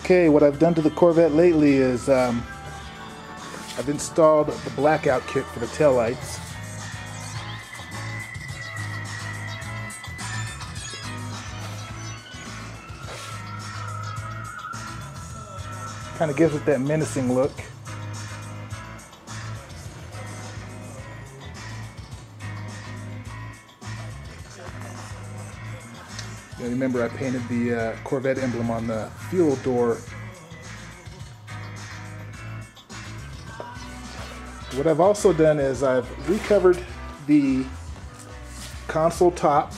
Okay, what I've done to the Corvette lately is I've installed the blackout kit for the taillights. Kind of gives it that menacing look. You know, remember I painted the Corvette emblem on the fuel door. What I've also done is I've recovered the console top.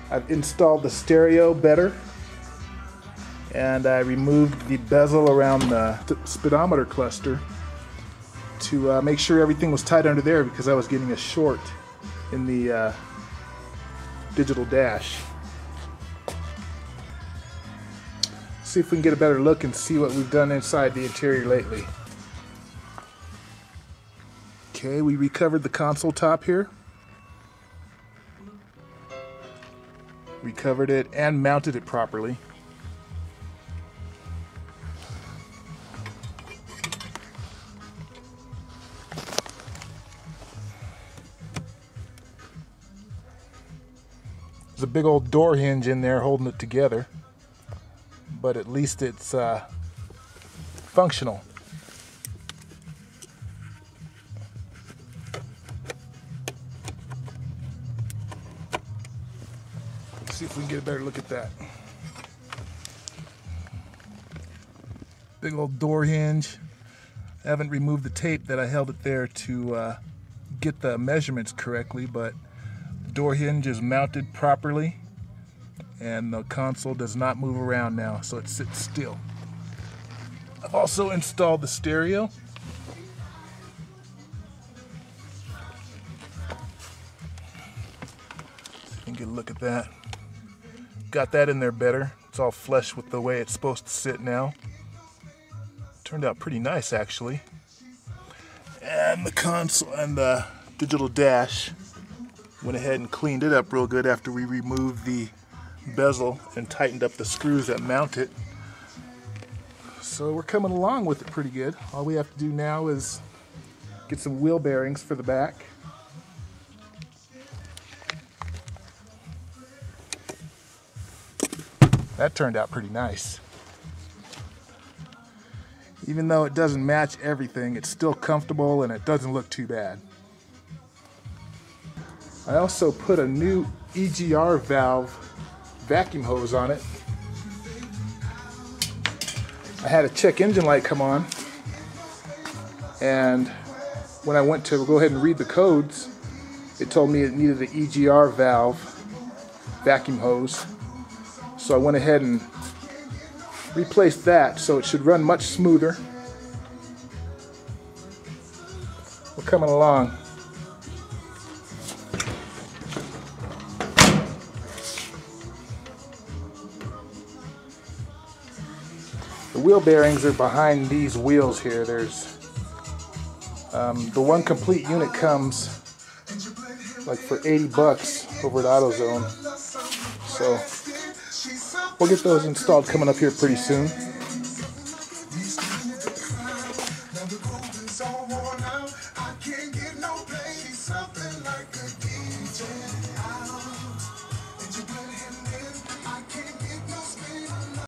I've installed the stereo better. And I removed the bezel around the speedometer cluster to make sure everything was tight under there, because I was getting a short in the digital dash. See if we can get a better look and see what we've done inside the interior lately. Okay, we recovered the console top here. Recovered it and mounted it properly. There's a big old door hinge in there holding it together, but at least it's functional. Let's see if we can get a better look at that. Big old door hinge. I haven't removed the tape that I held it there to get the measurements correctly, but the door hinge is mounted properly and the console does not move around now, so it sits still. I've also installed the stereo. You can get a look at that. Got that in there better. It's all flush with the way it's supposed to sit now. Turned out pretty nice, actually. And the console and the digital dash, went ahead and cleaned it up real good after we removed the bezel and tightened up the screws that mount it. So we're coming along with it pretty good. All we have to do now is get some wheel bearings for the back. That turned out pretty nice. Even though it doesn't match everything, it's still comfortable and it doesn't look too bad. I also put a new EGR valve vacuum hose on it. I had a check engine light come on, and when I went to go ahead and read the codes, it told me it needed the EGR valve vacuum hose. So I went ahead and replaced that, so it should run much smoother. We're coming along. The wheel bearings are behind these wheels here. There's the one complete unit comes like for 80 bucks over at AutoZone. So we'll get those installed coming up here pretty soon.